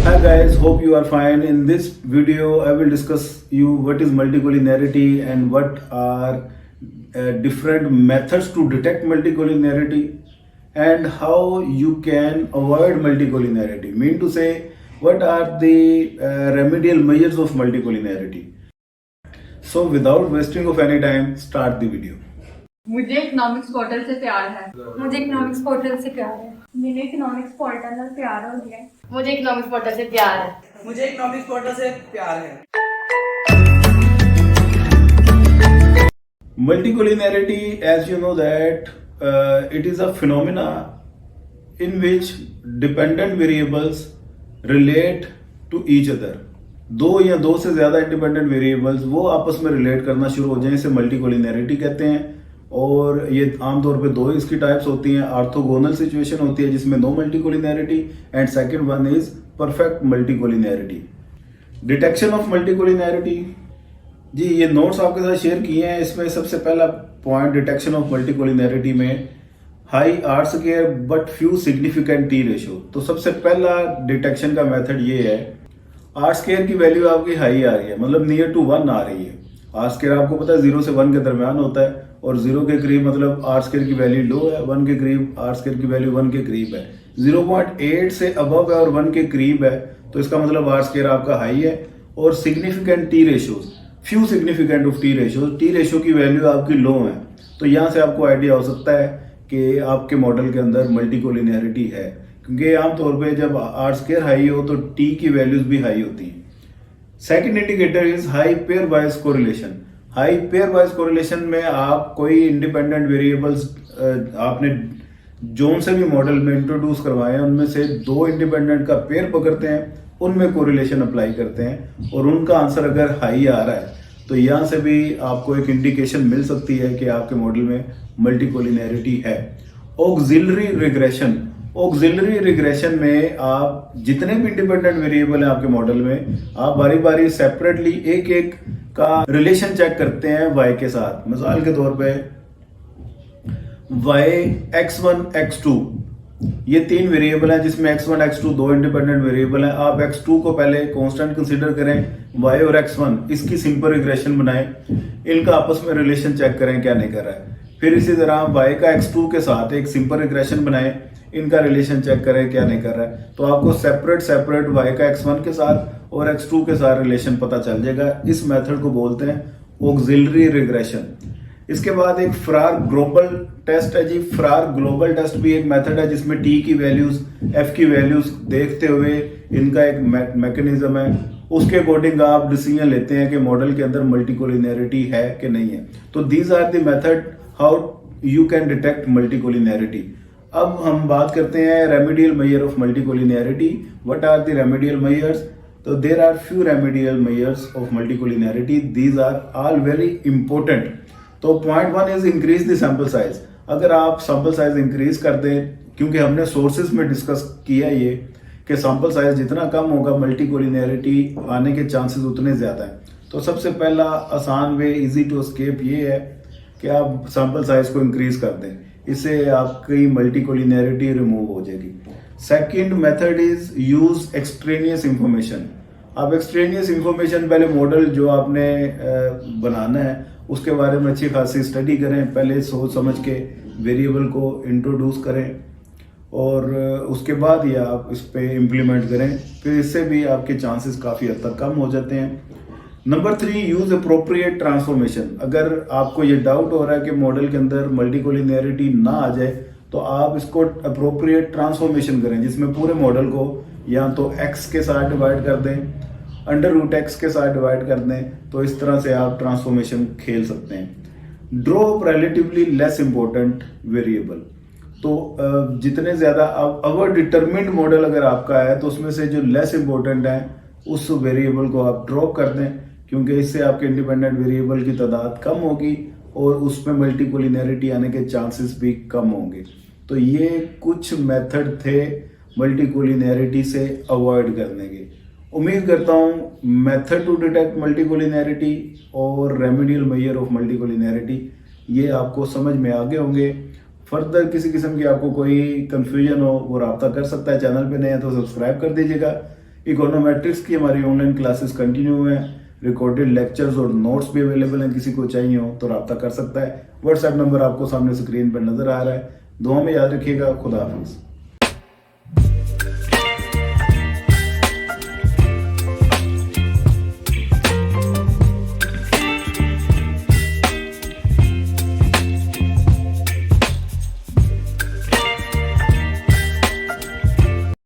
Hi guys, hope you are fine. In this video, I will discuss you what is multicollinearity and what are different methods to detect multicollinearity and how you can avoid multicollinearity. Mean to say, what are the remedial measures of multicollinearity? So without wasting of any time, start the video. मुझे economics portal से प्यार है। मुझे economics portal से प्यार है। मेरे economics portal ਨਾਲ प्यार हो गया है। मुझे इकोनॉमिक्स पोर्टल से प्यार है। मुझे इकोनॉमिक्स पोर्टल से प्यार है। Multicollinearity, as you know that it is a phenomena in which dependent variables relate to each other. दो या दो से ज्यादा इंडिपेंडेंट वेरिएबल्स वो आपस में रिलेट करना शुरू हो जाए, इसे मल्टीकोलिनैरिटी कहते हैं। और ये आमतौर पे दो इसकी टाइप्स होती हैं। ऑर्थोगोनल सिचुएशन होती है जिसमें no multicollinearity and second one is perfect multicollinearity. Detection of multicollinearity, जी ये नोट्स आपके साथ शेयर किए हैं। इसमें सबसे पहला पॉइंट डिटेक्शन ऑफ मल्टीकोलिनैरिटी में high R square but few significant t ratio. तो सबसे पहला डिटेक्शन का मेथड ये है, आर स्क्वायर की वैल्यू आपकी हाई आ रही है, मतलब नियर टू 1 आ रही है। आर स्क्वायर आपको पता है 0 से 1 के दरमियान होता है और 0 के करीब मतलब आर स्क्वायर की वैल्यू लो है, 1 के करीब आर स्क्वायर की वैल्यू 1 के करीब है। 0.8 से अबव है और 1 के करीब है तो इसका मतलब आर स्क्वायर आपका हाई है। और significant T ratios, few significant of T ratios, T ratio की वैल्यू आपकी लो है। तो यहाँ से आपको आइडिया हो सकता है कि आपके मॉडल के अंदर मल्टीकोलिनैरिटी है, क्योंकि आमतौर पे जब आर स्क्वायर हाई हो तो टी की वैल्यूज भी हाई होती हैं। Second indicator is high pair wise correlation. High pair wise correlation में आप कोई इंडिपेंडेंट वेरिएबल्स आपने जोन से भी मॉडल में इंट्रोड्यूस करवाए हैं, उनमें से दो इंडिपेंडेंट का पेयर पकड़ते हैं, उनमें कोरिलेशन अप्लाई करते हैं और उनका आंसर अगर हाई आ रहा है तो यहाँ से भी आपको एक इंडिकेशन मिल सकती है कि आपके मॉडल में मल्टीकोलिनैरिटी है। ऑक्सिलरी रिग्रेशन, ऑक्सिलरी रिग्रेशन में आप जितने भी इंडिपेंडेंट वेरिएबल हैं आपके मॉडल में, आप बारी बारी सेपरेटली एक एक का रिलेशन चेक करते हैं y के साथ। मिसाल के तौर पे y x1 x2 ये तीन वेरिएबल हैं जिसमें x1 x2 दो इंडिपेंडेंट वेरिएबल हैं। आप x2 को पहले कांस्टेंट कंसीडर करें, y और x1 इसकी सिंपल रिग्रेशन बनाएं, इनका आपस में रिलेशन चेक करें क्या नहीं कर रहा है। फिर इसी तरह y का x2 के साथ एक सिंपल रिग्रेशन बनाएं, इनका रिलेशन चेक करें क्या नहीं कर रहा है। तो आपको सेपरेट सेपरेट y का x1 के साथ और x2 के साथ रिलेशन पता चल जाएगा। इस मेथड को बोलते हैं ऑक्सिलरी रिग्रेशन। इसके बाद एक फ्रार ग्लोबल टेस्ट है जी। फ्रार ग्लोबल टेस्ट भी एक मेथड है जिसमें t की वैल्यूज f की वैल्यूज देखते हुए इनका एक मैकेनिज्म है, उसके अकॉर्डिंग आप डिसीजन लेते हैं कि मॉडल के अंदर मल्टीकोलिनैरिटी है कि नहीं है। तो these are the method how you can detect multicollinearity. अब हम बात करते हैं remedial measure of multicollinearity. What are the remedial measures? तो there are few remedial measures of multicollinearity, these are all very important. तो point 1 is increase the sample size. अगर आप sample size increase कर दें, क्योंकि हमने सोर्सेज में discuss किया ये कि सैंपल साइज जितना कम होगा मल्टीकोलिनैरिटी आने के चांसेस उतने ज्यादा हैं। तो सबसे पहला आसान वे, इजी टू एस्केप ये है कि आप सैंपल साइज को इंक्रीज कर दें, इससे आपकी मल्टीकोलिनैरिटी रिमूव हो जाएगी। Second method is use extraneous information. आप एक्सट्रेनियस इंफॉर्मेशन पहले मॉडल जो आपने बनाना है उसके बारे में अच्छी खासी स्टडी करें, पहले सोच समझ के वेरिएबल को इंट्रोड्यूस करें और उसके बाद ही आप इस पे इम्प्लीमेंट करें, फिर इससे भी आपके चांसेस काफ़ी हद तक कम हो जाते हैं। Number 3, use appropriate transformation. अगर आपको ये डाउट हो रहा है कि मॉडल के अंदर मल्टीकोलिनैरिटी ना आ जाए तो आप इसको अप्रोप्रिएट ट्रांसफॉर्मेशन करें, जिसमें पूरे मॉडल को या तो x के साथ डिवाइड कर दें, √x के साथ डिवाइड कर दें, तो इस तरह से आप ट्रांसफॉर्मेशन खेल सकते हैं। Drop relatively less important variable. तो जितने ज्यादा अवर डिटरमिन्ड मॉडल अगर आपका है तो उसमें से जो लेस इंपॉर्टेंट है उस वेरिएबल को आप ड्रॉप कर दें, क्योंकि इससे आपके इंडिपेंडेंट वेरिएबल की तादाद कम होगी और उसमें मल्टीकोलिनैरिटी आने के चांसेस भी कम होंगे। तो ये कुछ मेथड थे मल्टीकोलिनैरिटी से अवॉइड करने के। उम्मीद करता हूँ मेथड टू डिटेक्ट मल्टीकोलिनैरिटी और रेमेडियल मेजर ऑफ मल्टीकोलिनैरिटी ये आपको समझ में आ गए होंगे। फर्दर किसी किस्म की आपको कोई कंफ्यूजन हो वो रब्ता कर सकता है। चैनल पे नए हैं तो सब्सक्राइब कर दीजिएगा। इकोनोमेट्रिक्स की हमारी ऑनलाइन क्लासेस कंटिन्यू हैं, रिकॉर्डेड लेक्चर्स और नोट्स भी अवेलेबल हैं, किसी को चाहिए हो तो रब्ता कर सकता है। व्हाट्सएप नंबर आपको सामने स्क्रीन पर नजर आ रहा है। दुआ में याद रखिएगा। खुदा हाफिज।